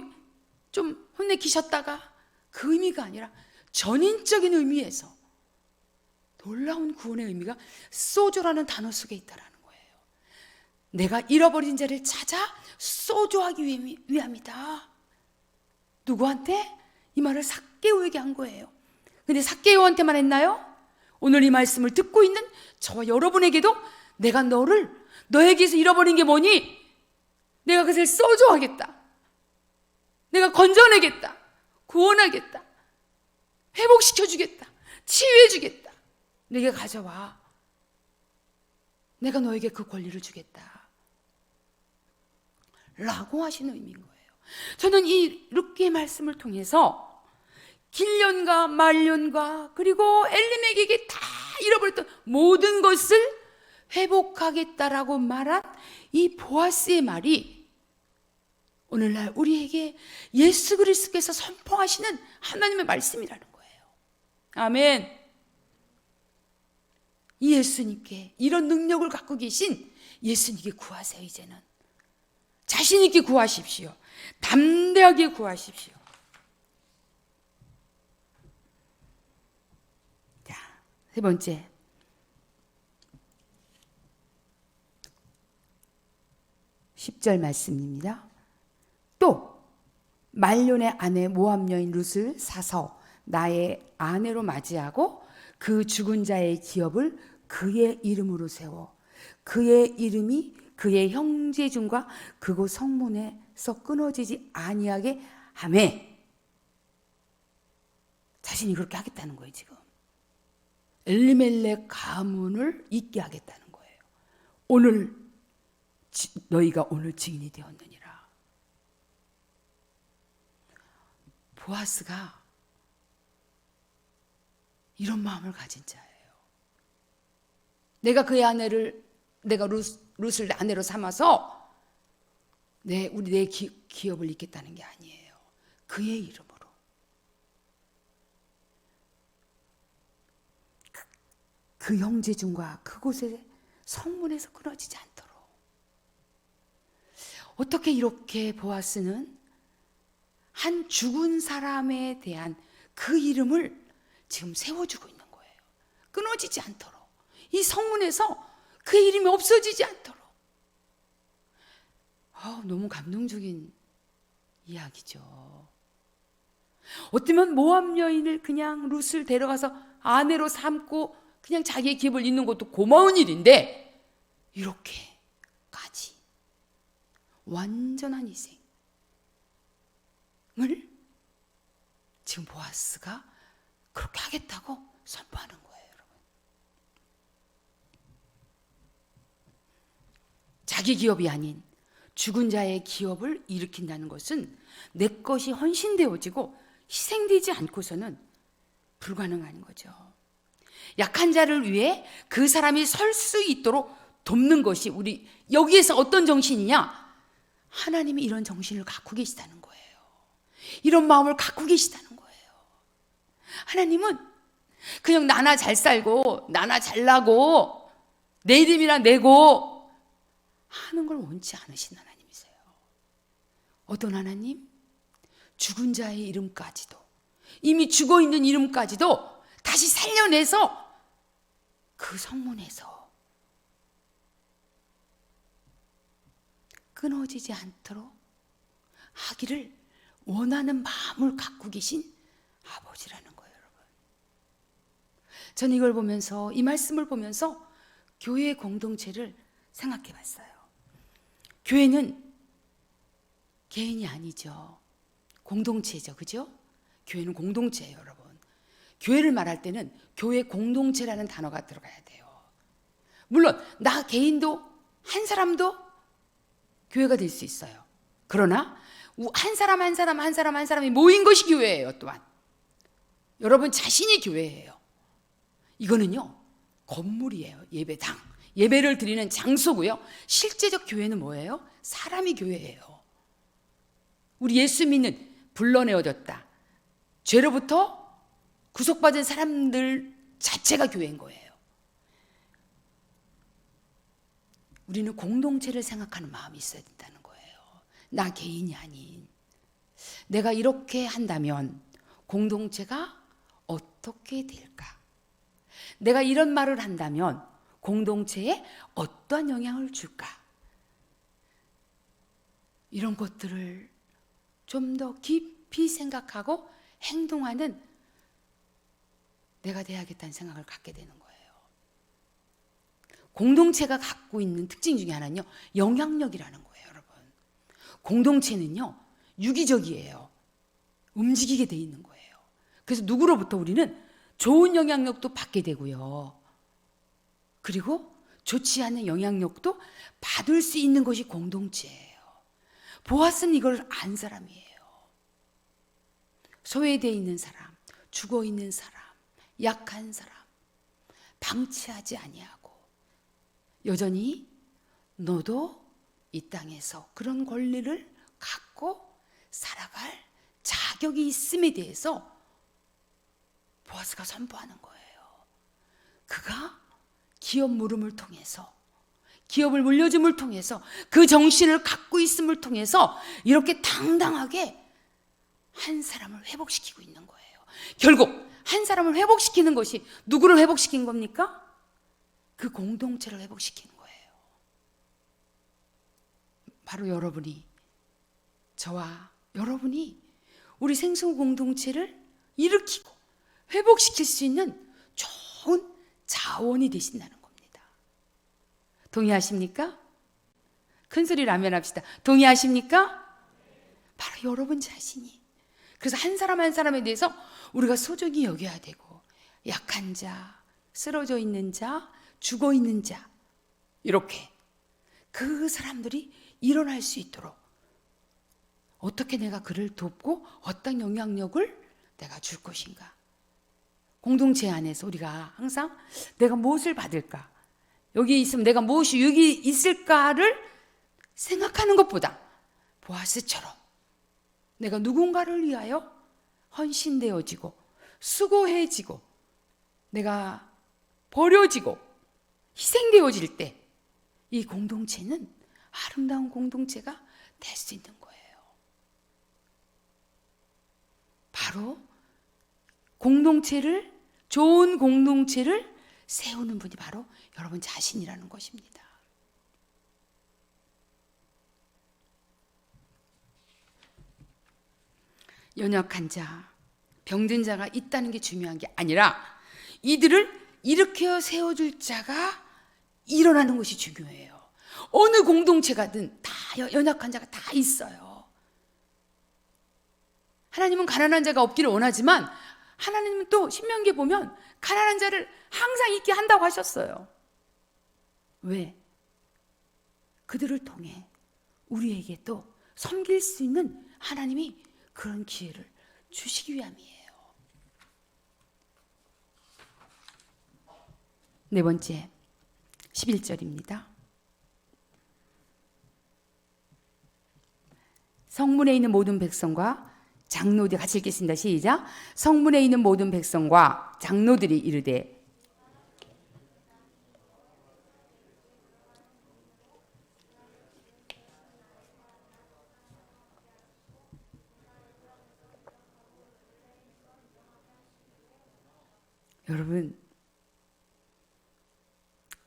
좀 혼내키셨다가, 그 의미가 아니라 전인적인 의미에서 놀라운 구원의 의미가 소조라는 단어 속에 있다라는 거예요. 내가 잃어버린 자를 찾아 소조하기 위함이다. 누구한테? 이 말을 삭개오에게 한 거예요. 근데 삭개오한테만 했나요? 오늘 이 말씀을 듣고 있는 저와 여러분에게도 내가 너에게서 잃어버린 게 뭐니? 내가 그것을 소조하겠다. 내가 건져내겠다, 구원하겠다, 회복시켜주겠다, 치유해주겠다. 내게 가져와. 내가 너에게 그 권리를 주겠다 라고 하시는 의미인 거예요. 저는 이렇게 말씀을 통해서 길련과 말련과 그리고 엘리멜렉에게 다 잃어버렸던 모든 것을 회복하겠다라고 말한 이 보아스의 말이 오늘날 우리에게 예수 그리스도께서 선포하시는 하나님의 말씀이라는 거예요. 아멘. 이 예수님께, 이런 능력을 갖고 계신 예수님께 구하세요. 이제는 자신 있게 구하십시오. 담대하게 구하십시오. 자, 세 번째, 10절 말씀입니다. 또 말론의 아내 모압 여인 룻을 사서 나의 아내로 맞이하고 그 죽은 자의 기업을 그의 이름으로 세워 그의 이름이 그의 형제중과 그곳 성문에서 끊어지지 아니하게 하매. 자신이 그렇게 하겠다는 거예요. 지금 엘리멜렉 가문을 잊게 하겠다는 거예요. 오늘 너희가 오늘 증인이 되었느니라. 보아스가 이런 마음을 가진 자예요. 내가 그의 아내를, 내가 룻을 아내로 삼아서 내 기업을 잇겠다는 게 아니에요. 그의 이름으로. 그 형제중과 그곳의 성문에서 끊어지지 않도록. 어떻게 이렇게 보아스는 한 죽은 사람에 대한 그 이름을 지금 세워주고 있는 거예요. 끊어지지 않도록. 이 성문에서 그 이름이 없어지지 않도록. 너무 감동적인 이야기죠. 어쩌면 모압 여인을 그냥 룻을 데려가서 아내로 삼고 그냥 자기의 기업을 잇는 것도 고마운 일인데, 이렇게까지 완전한 희생을 지금 보아스가 그렇게 하겠다고 선포하는 거예요, 여러분. 자기 기업이 아닌 죽은 자의 기업을 일으킨다는 것은 내 것이 헌신되어지고 희생되지 않고서는 불가능한 거죠. 약한 자를 위해 그 사람이 설 수 있도록 돕는 것이 우리 여기에서 어떤 정신이냐? 하나님이 이런 정신을 갖고 계시다는 거예요. 이런 마음을 갖고 계시다는 거예요. 하나님은 그냥 나나 잘 살고 나나 잘나고 내 이름이나 내고 하는 걸 원치 않으신 하나님이세요. 어떤 하나님? 죽은 자의 이름까지도, 이미 죽어있는 이름까지도 다시 살려내서 그 성문에서 끊어지지 않도록 하기를 원하는 마음을 갖고 계신 아버지라는 거예요, 여러분. 저는 이걸 보면서, 이 말씀을 보면서 교회의 공동체를 생각해 봤어요. 교회는 개인이 아니죠. 공동체죠. 그죠? 교회는 공동체예요, 여러분. 교회를 말할 때는 교회 공동체라는 단어가 들어가야 돼요. 물론 나 개인도 한 사람도 교회가 될 수 있어요. 그러나 한 사람이 모인 것이 교회예요. 또한 여러분 자신이 교회예요. 이거는요, 건물이에요. 예배당, 예배를 드리는 장소고요. 실제적 교회는 뭐예요? 사람이 교회예요. 우리 예수 믿는, 불러내어졌다, 죄로부터 구속받은 사람들 자체가 교회인 거예요. 우리는 공동체를 생각하는 마음이 있어야 된다는 거예요. 나 개인이 아닌. 내가 이렇게 한다면 공동체가 어떻게 될까? 내가 이런 말을 한다면 공동체에 어떠한 영향을 줄까? 이런 것들을 좀 더 깊이 생각하고 행동하는 내가 돼야겠다는 생각을 갖게 되는 거예요. 공동체가 갖고 있는 특징 중에 하나는요, 영향력이라는 거예요, 여러분. 공동체는요, 유기적이에요. 움직이게 돼 있는 거예요. 그래서 누구로부터 우리는 좋은 영향력도 받게 되고요. 그리고 좋지 않은 영향력도 받을 수 있는 것이 공동체예요. 보아스는 이걸 안 사람이에요. 소외되어 있는 사람, 죽어 있는 사람, 약한 사람, 방치하지 아니하고 여전히 너도 이 땅에서 그런 권리를 갖고 살아갈 자격이 있음에 대해서 보아스가 선포하는 거예요. 그가 기업 물음을 통해서, 기업을 물려줌을 통해서, 그 정신을 갖고 있음을 통해서 이렇게 당당하게 한 사람을 회복시키고 있는 거예요. 결국 한 사람을 회복시키는 것이 누구를 회복시킨 겁니까? 그 공동체를 회복시키는 거예요. 바로 여러분이, 저와 여러분이 우리 생수 공동체를 일으키고 회복시킬 수 있는 좋은 자원이 되신다는 겁니다. 동의하십니까? 큰 소리로 아멘 합시다. 동의하십니까? 바로 여러분 자신이. 그래서 한 사람 한 사람에 대해서 우리가 소중히 여겨야 되고, 약한 자, 쓰러져 있는 자, 죽어 있는 자, 이렇게 그 사람들이 일어날 수 있도록 어떻게 내가 그를 돕고 어떤 영향력을 내가 줄 것인가. 공동체 안에서 우리가 항상 내가 무엇을 받을까, 여기 있으면 내가 무엇이 여기 있을까를 생각하는 것보다 보아스처럼 내가 누군가를 위하여 헌신되어지고 수고해지고 내가 버려지고 희생되어질 때 이 공동체는 아름다운 공동체가 될 수 있는 거예요. 바로 공동체를, 좋은 공동체를 세우는 분이 바로 여러분 자신이라는 것입니다. 연약한 자, 병든 자가 있다는 게 중요한 게 아니라 이들을 일으켜 세워줄 자가 일어나는 것이 중요해요. 어느 공동체가든 다 연약한 자가 다 있어요. 하나님은 가난한 자가 없기를 원하지만 하나님은 또 신명기에 보면 가난한 자를 항상 있게 한다고 하셨어요. 왜? 그들을 통해 우리에게 또 섬길 수 있는 하나님이 그런 기회를 주시기 위함이에요. 네 번째, 11절입니다. 성문에 있는 모든 백성과 장로들, 같이 읽겠습니다. 시작. 성문에 있는 모든 백성과 장로들이 이르되 여러분,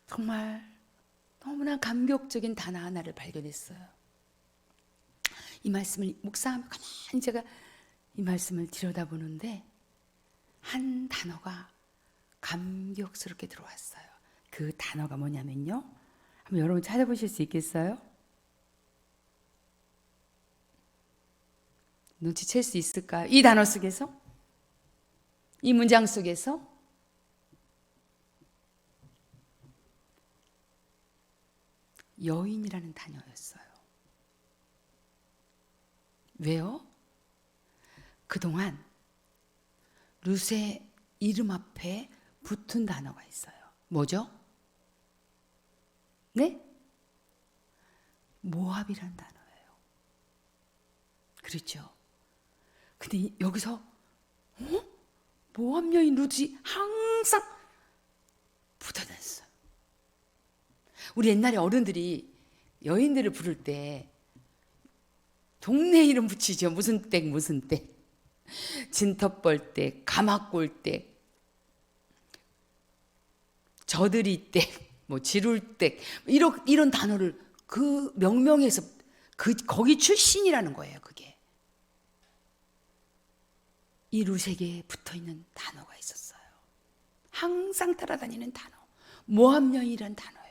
정말 너무나 감격적인 단어 하나를 발견했어요. 이 말씀을 묵상하며 가만히 제가 이 말씀을 들여다보는데 한 단어가 감격스럽게 들어왔어요. 그 단어가 뭐냐면요, 한번 여러분 찾아보실 수 있겠어요? 눈치챌 수 있을까요? 이 단어 속에서? 이 문장 속에서? 여인이라는 단어였어요. 왜요? 그동안 룻의 이름 앞에 붙은 단어가 있어요. 뭐죠? 네? 모압이라는 단어예요. 그렇죠? 근데 여기서 모압 여인 룻이 항상 붙어다녔어요. 우리 옛날에 어른들이 여인들을 부를 때 동네 이름 붙이죠. 무슨 댁 무슨 댁, 진터벌댁, 가마골댁, 저들이댁, 뭐 지룰댁, 이런 단어를 그 명명에서 거기 출신이라는 거예요. 그게 이 룻에게 붙어있는 단어가 있었어요. 항상 따라다니는 단어, 모압 여인이라는 단어예요.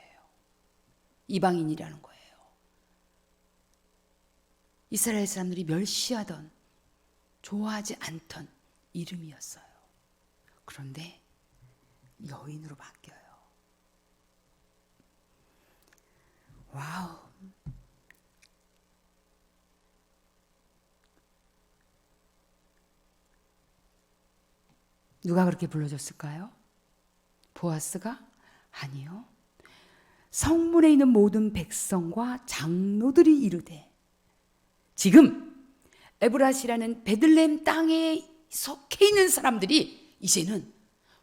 이방인이라는 거예요. 이스라엘 사람들이 멸시하던, 좋아하지 않던 이름이었어요. 그런데 여인으로 바뀌어요. 와우. 누가 그렇게 불러줬을까요? 보아스가? 아니요. 성문에 있는 모든 백성과 장로들이 이르되, 지금 에브라시라는 베들레헴 땅에 속해 있는 사람들이 이제는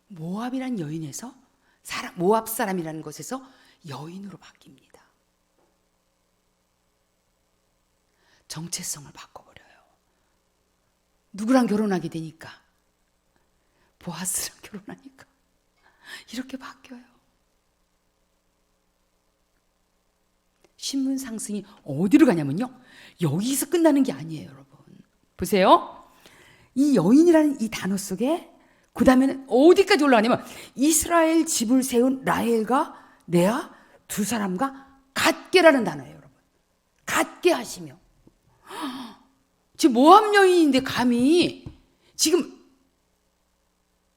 모압이라는 여인에서 모압 사람이라는 것에서 여인으로 바뀝니다. 정체성을 바꿔버려요. 누구랑 결혼하게 되니까? 보아스랑 결혼하니까 이렇게 바뀌어요. 신분 상승이 어디로 가냐면요, 여기서 끝나는 게 아니에요. 여러분 보세요. 이 여인이라는 이 단어 속에 그 다음에는 어디까지 올라가냐면, 이스라엘 집을 세운 라헬과 레아 두 사람과 같게라는 단어예요. 여러분, 같게 하시며. 지금 모압 여인인데 감히 지금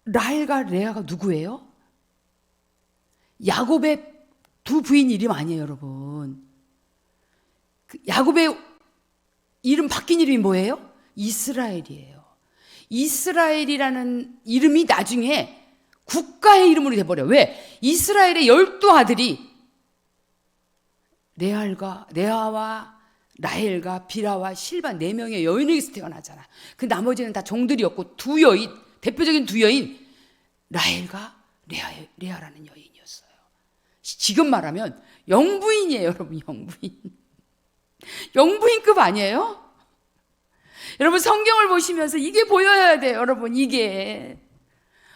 라헬과 레아가 누구예요? 야곱의 두 부인 이름 아니에요. 여러분, 야곱의 이름 바뀐 이름이 뭐예요? 이스라엘이에요. 이스라엘이라는 이름이 나중에 국가의 이름으로 돼버려요. 왜? 이스라엘의 12아들이 레아와 라헬과 비라와 실바 4명의 여인에게서 태어나잖아. 그 나머지는 다 종들이었고, 두 여인, 대표적인 두 여인, 라헬과 레아라는 여인이었어요. 지금 말하면 영부인이에요. 여러분, 영부인. 영부인급 아니에요? 여러분, 성경을 보시면서 이게 보여야 돼요. 여러분, 이게.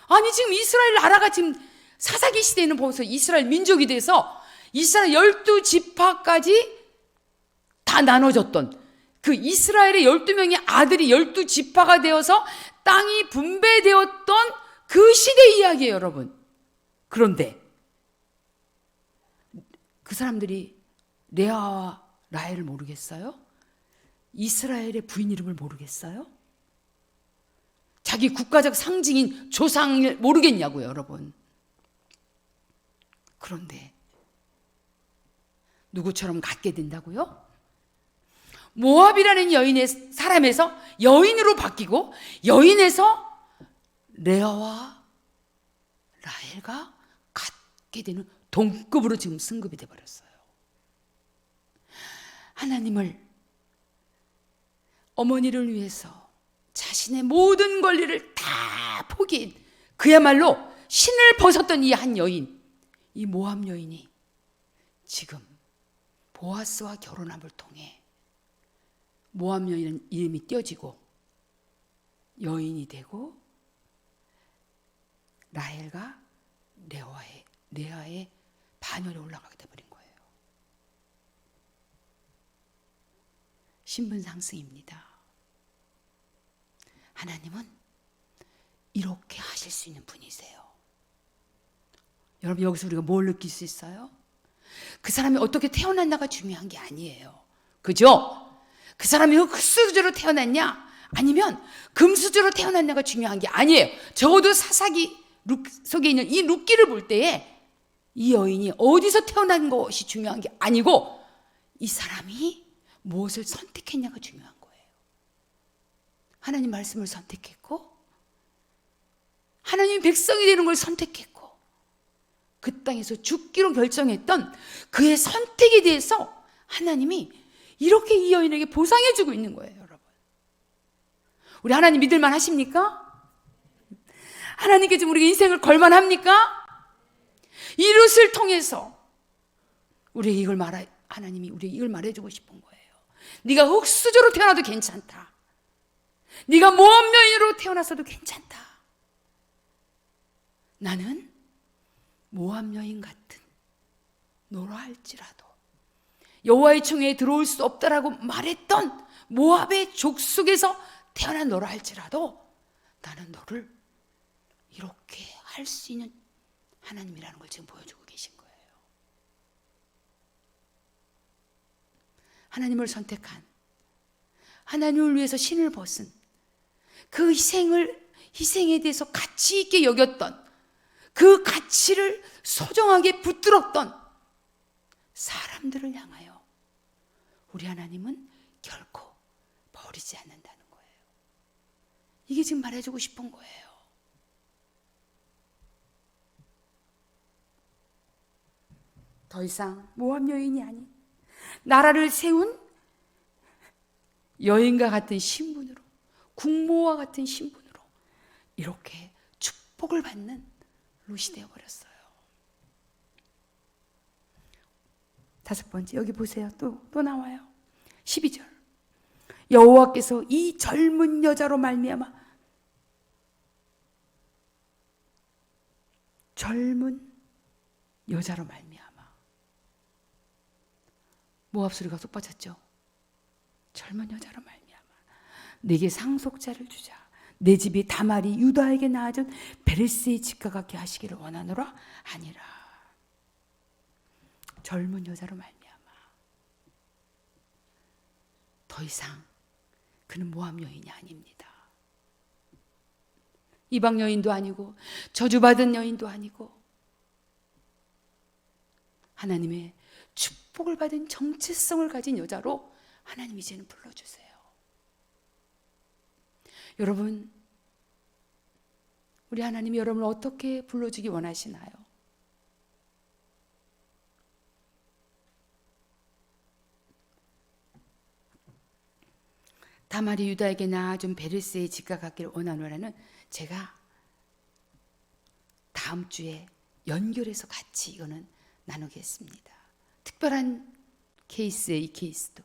아니, 지금 이스라엘 나라가 지금 사사기 시대에는 벌써 이스라엘 민족이 돼서 이스라엘 12지파까지 다 나눠졌던, 그 이스라엘의 12명의 아들이 12지파가 되어서 땅이 분배되었던 그 시대 이야기예요. 여러분. 그런데 그 사람들이 레아와 라헬을 모르겠어요? 이스라엘의 부인 이름을 모르겠어요? 자기 국가적 상징인 조상을 모르겠냐고요. 여러분. 그런데 누구처럼 갖게 된다고요? 모압이라는 여인의 사람에서 여인으로 바뀌고, 여인에서 레아와 라헬과 갖게 되는 동급으로 지금 승급이 돼버렸어요. 하나님을, 어머니를 위해서 자신의 모든 권리를 다 포기한, 그야말로 신을 벗었던 이 한 여인, 이 모압 여인이 지금 보아스와 결혼함을 통해 모압 여인은 이름이 띄어지고 여인이 되고, 라헬과 레아의 반열에 올라가게 돼버린 거예요. 신분 상승입니다. 하나님은 이렇게 하실 수 있는 분이세요. 여러분, 여기서 우리가 뭘 느낄 수 있어요? 그 사람이 어떻게 태어났냐가 중요한 게 아니에요. 그죠? 그 사람이 흙수저로 태어났냐 아니면 금수저로 태어났냐가 중요한 게 아니에요. 적어도 사사기 속에 있는 이 룻기를 볼 때에 이 여인이 어디서 태어난 것이 중요한 게 아니고, 이 사람이 무엇을 선택했냐가 중요한 거예요. 하나님 말씀을 선택했고, 하나님 백성이 되는 걸 선택했고, 그 땅에서 죽기로 결정했던 그의 선택에 대해서 하나님이 이렇게 이 여인에게 보상해주고 있는 거예요. 여러분, 우리 하나님 믿을만 하십니까? 하나님께 지금 우리 인생을 걸만합니까? 이 룻을 통해서 우리에게 하나님이 우리에게 이걸 말해주고 싶은 거예요. 네가 흙수저로 태어나도 괜찮다. 네가 모압 여인으로 태어났어도 괜찮다. 나는 모압 여인 같은 노라 할지라도, 여호와의 총회에 들어올 수 없다라고 말했던 모압의 족속에서 태어난 너라 할지라도 나는 너를 이렇게 할 수 있는 하나님이라는 걸 지금 보여주고 계신 거예요. 하나님을 선택한 하나님을 위해서 신을 벗은 그 희생에 대해서 가치 있게 여겼던 그 가치를 소중하게 붙들었던 사람들을 향하여 우리 하나님은 결코 버리지 않는다는 거예요. 이게 지금 말해주고 싶은 거예요. 더 이상 모압 여인이 아닌 나라를 세운 여인과 같은 신분으로, 국모와 같은 신분으로 이렇게 축복을 받는 룻이 되어버렸어요. 5번째, 여기 보세요. 또 나와요. 12절. 여호와께서 이 젊은 여자로 말미암아, 젊은 여자로 말미암아. 모압 소리가 쏙 빠졌죠. 젊은 여자로 말미암아 내게 상속자를 주자. 내 집이 다말이 유다에게 낳아준 베레스의 집과 같게 하시기를 원하노라. 아니라 젊은 여자로 말미암아 더 이상 그는 모압 여인이 아닙니다. 이방 여인도 아니고 저주받은 여인도 아니고 하나님의 축복을 받은 정체성을 가진 여자로 하나님 이제는 불러주세요. 여러분, 우리 하나님이 여러분을 어떻게 불러주기 원하시나요? 다말이 유다에게 낳아준 베레스의 집과 같기를 원하노라는 제가 다음 주에 연결해서 같이 이거는 나누겠습니다. 특별한 케이스에 이 케이스도.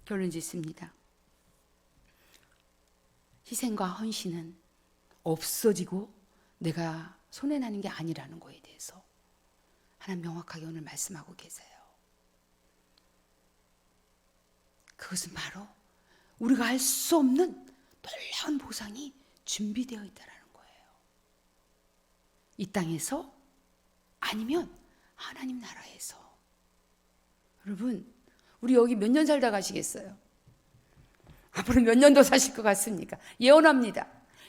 결론 짓습니다. 희생과 헌신은 없어지고 내가 손해나는 게 아니라는 거에 대해서 하나님 명확하게 오늘 말씀하고 계세요. 그것은 바로 우리가 알 수 없는 놀라운 보상이 준비되어 있다는 거예요. 이 땅에서 아니면 하나님 나라에서. 여러분, 우리 여기 몇 년 살다 가시겠어요? 앞으로 몇 년 더 사실 것 같습니까? 예언합니다.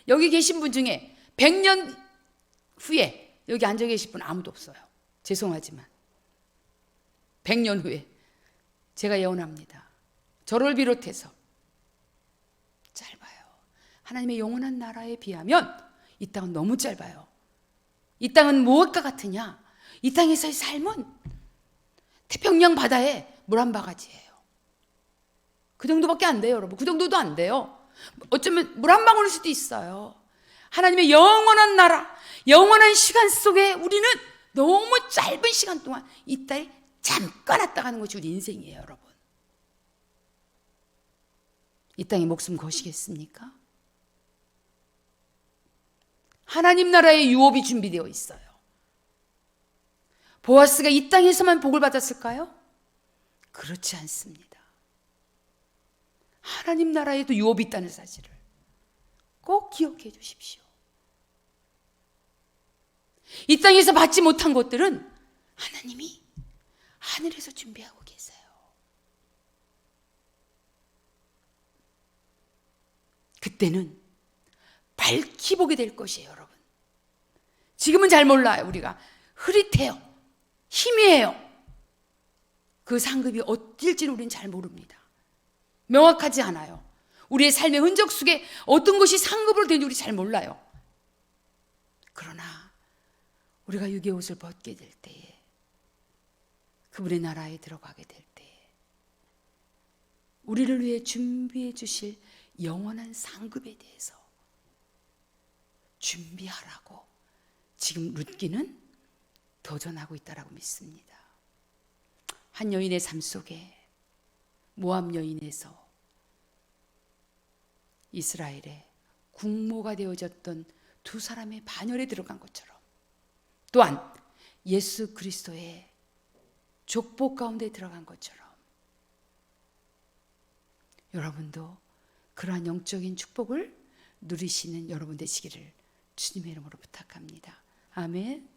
여기 계신 분 중에 100년 후에 여기 앉아 계실 분 아무도 없어요. 죄송하지만 100년 후에 제가 예언합니다. 저를 비롯해서 짧아요. 하나님의 영원한 나라에 비하면 이 땅은 너무 짧아요. 이 땅은 무엇과 같으냐? 이 땅에서의 삶은 태평양 바다에 물 한 바가지예요. 그 정도밖에 안 돼요, 여러분. 그 정도도 안 돼요. 어쩌면 물 한 방울일 수도 있어요. 하나님의 영원한 나라, 영원한 시간 속에 우리는 너무 짧은 시간 동안 이 땅에 잠깐 왔다 가는 것이 우리 인생이에요, 여러분. 이 땅에 목숨 거시겠습니까? 하나님 나라의 유업이 준비되어 있어요. 보아스가 이 땅에서만 복을 받았을까요? 그렇지 않습니다. 하나님 나라에도 유업이 있다는 사실을 꼭 기억해 주십시오. 이 땅에서 받지 못한 것들은 하나님이 하늘에서 준비하고 계세요. 그때는 밝히 보게 될 것이에요, 여러분. 지금은 잘 몰라요. 우리가 흐릿해요. 희미해요. 그 상급이 어딜지는 우리는 잘 모릅니다. 명확하지 않아요. 우리의 삶의 흔적 속에 어떤 것이 상급으로 되는지 우리 잘 몰라요. 그러나 우리가 육의 옷을 벗게 될 때에, 그분의 나라에 들어가게 될 때에 우리를 위해 준비해 주실 영원한 상급에 대해서 준비하라고 지금 룻기는 도전하고 있다라고 믿습니다. 한 여인의 삶 속에 모압 여인에서 이스라엘의 국모가 되어졌던 두 사람의 반열에 들어간 것처럼, 또한 예수 그리스도의 족보 가운데 들어간 것처럼 여러분도 그러한 영적인 축복을 누리시는 여러분 되시기를 주님의 이름으로 부탁합니다. 아멘.